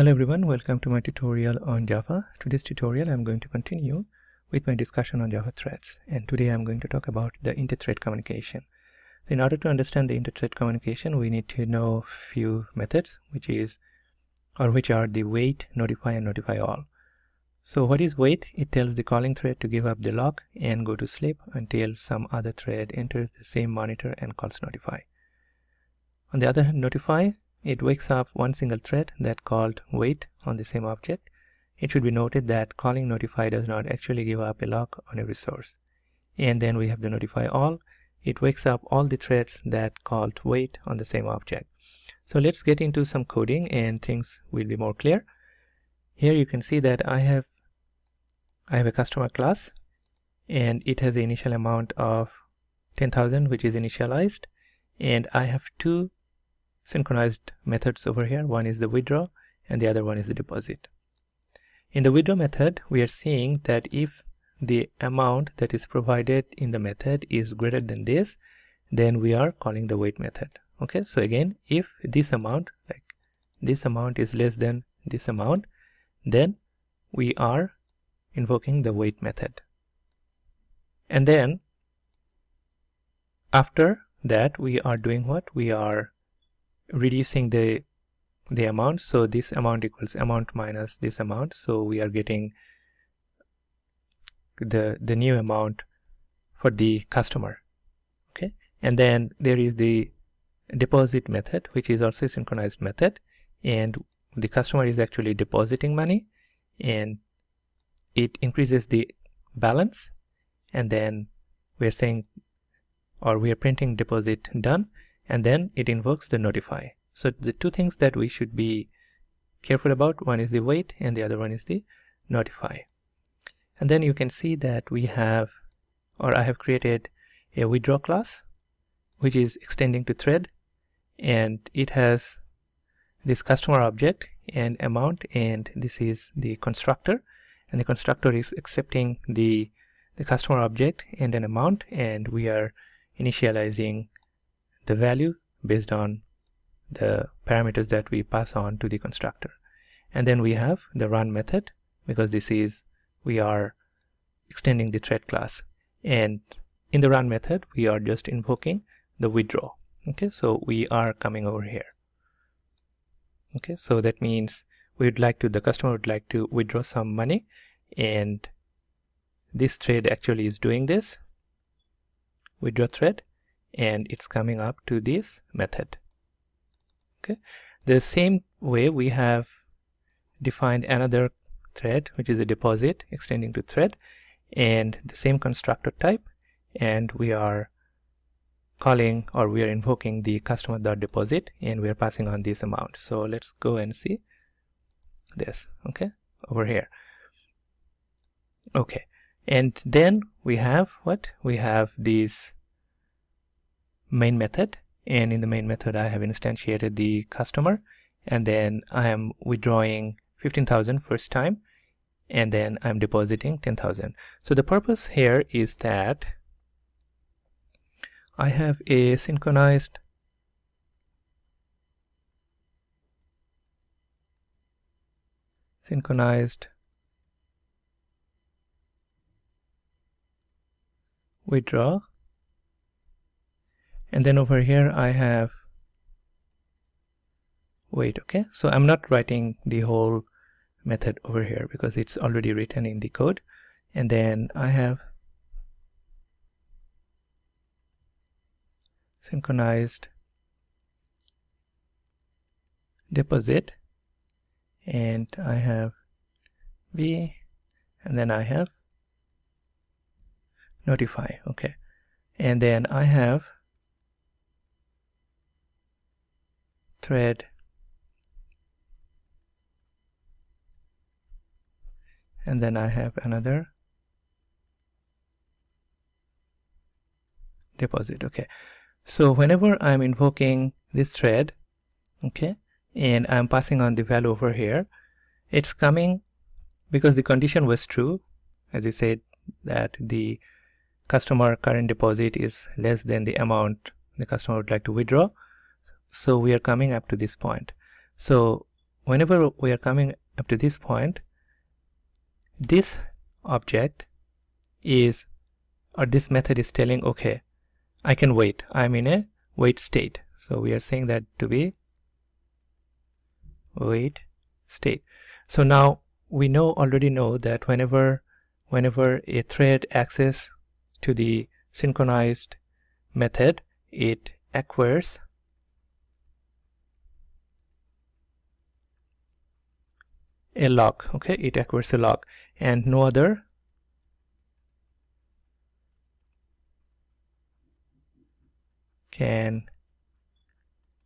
Hello everyone, welcome to my tutorial on Java. Today's tutorial I'm going to continue with my discussion on Java threads, and today I'm going to talk about the inter-thread communication. In order to understand the inter-thread communication, we need to know few methods which are the wait, notify and notify all. So what is wait? It tells the calling thread to give up the lock and go to sleep until some other thread enters the same monitor and calls notify. On the other hand, notify, it wakes up one single thread that called wait on the same object. It should be noted that calling notify does not actually give up a lock on a resource. And then we have the notify all. It wakes up all the threads that called wait on the same object. So let's get into some coding and things will be more clear. Here you can see that I have a customer class and it has the initial amount of 10,000 which is initialized, and I have two synchronized methods over here. One is the withdraw and the other one is the deposit. In the withdraw method, we are seeing that if the amount that is provided in the method is greater than this, then we are calling the wait method. Okay, so again, if this amount, like this amount, is less than this amount, then we are invoking the wait method. And then after that, we are doing what? We are reducing the amount. So this amount equals amount minus this amount, so we are getting the new amount for the customer. Okay, and then there is the deposit method, which is also a synchronized method, and the customer is actually depositing money and it increases the balance, and then we're saying, or we are printing deposit done, and then it invokes the notify. So the two things that we should be careful about, one is the wait and the other one is the notify. And then you can see that we have, or I have created a withdraw class which is extending to thread, and it has this customer object and amount, and this is the constructor, and the constructor is accepting the customer object and an amount, and we are initializing the value based on the parameters that we pass on to the constructor. And then we have the run method, because we are extending the thread class, and in the run method we are just invoking the withdraw. Okay, so we are coming over here. Okay, so that means the customer would like to withdraw some money, and this thread actually is doing this withdraw thread, and it's coming up to this method. Okay, the same way we have defined another thread which is a deposit extending to thread, and the same constructor type, and we are calling, or we are invoking the customer.deposit, and we are passing on this amount. So let's go and see this. Okay, over here. Okay, and then we have what? We have this main method, and in the main method I have instantiated the customer, and then I am withdrawing 15,000 first time, and then I'm depositing 10,000. So the purpose here is that I have a synchronized withdraw, and then over here I have wait. Okay, so I'm not writing the whole method over here because it's already written in the code. And then I have synchronized deposit, and I have V, and then I have notify. Okay, and then I have thread, and then I have another deposit. Okay, so whenever I'm invoking this thread, okay, and I'm passing on the value over here, it's coming because the condition was true, as you said, that the customer current deposit is less than the amount the customer would like to withdraw. So we are coming up to this point. So whenever we are coming up to this point, this object is, or this method is telling, okay, I can wait, I'm in a wait state. So we are saying that to be wait state. So now we already know that whenever a thread access to the synchronized method, it acquires a lock. Okay, it acquires a lock, and no other can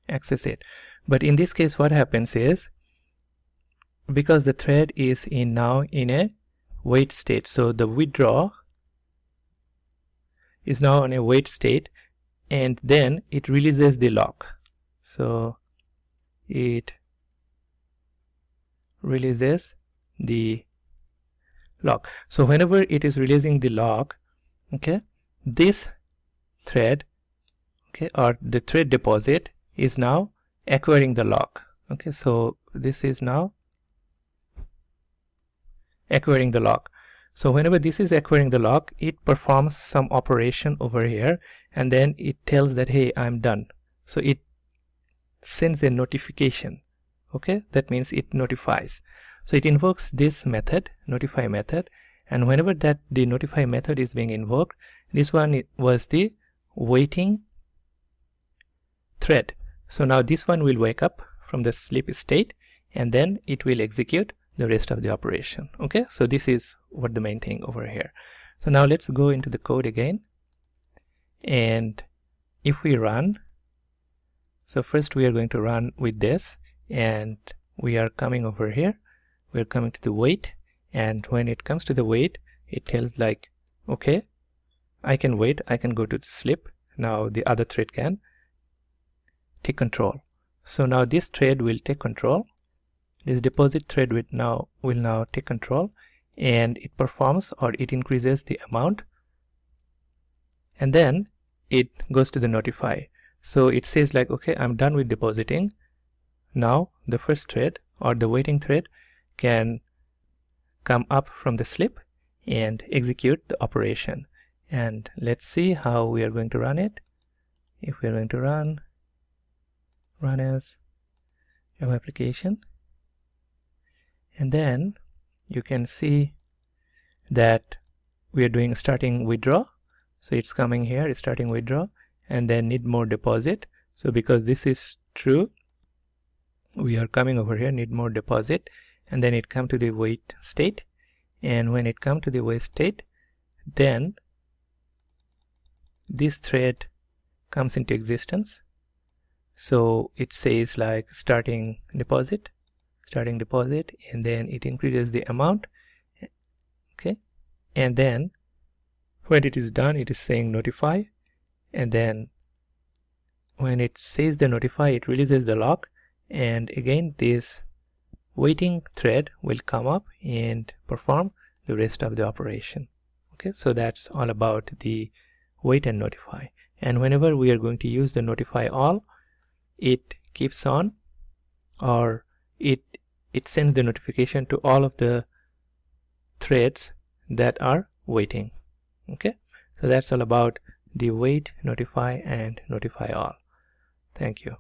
access it. But in this case, what happens is, because the thread is now in a wait state, so the withdraw is now in a wait state, and then it releases the lock. So it releases the lock. So whenever it is releasing the lock, okay, this thread, okay, or the thread deposit is now acquiring the lock. Okay, so this is now acquiring the lock. So whenever this is acquiring the lock, it performs some operation over here, and then it tells that, hey, I'm done. So it sends a notification. Okay, that means it notifies. So it invokes this method, notify method, and whenever that the notify method is being invoked, this one was the waiting thread. So now this one will wake up from the sleep state, and then it will execute the rest of the operation. Okay, so this is what the main thing over here. So now let's go into the code again, and if we run, so first we are going to run with this, and we are coming over here, we are coming to the wait, and when it comes to the wait, it tells like, okay, I can wait, I can go to the sleep. Now the other thread can take control. So now this thread will take control. This deposit thread will now take control, and it performs, or it increases the amount, and then it goes to the notify. So it says like, okay, I'm done with depositing. Now the first thread, or the waiting thread, can come up from the sleep and execute the operation. And let's see how we are going to run it. If we are going to run as Java application, and then you can see that we are doing starting withdraw. So it's coming here, it's starting withdraw, and then need more deposit. So because this is true, we are coming over here, need more deposit, and then it come to the wait state. And when it come to the wait state, then this thread comes into existence. So it says like starting deposit, and then it increases the amount. Okay, and then when it is done, it is saying notify, and then when it says the notify, it releases the lock, and again this waiting thread will come up and perform the rest of the operation. Okay, so that's all about the wait and notify. And whenever we are going to use the notify all, it keeps on, or it sends the notification to all of the threads that are waiting. Okay, so that's all about the wait, notify, and notify all. Thank you.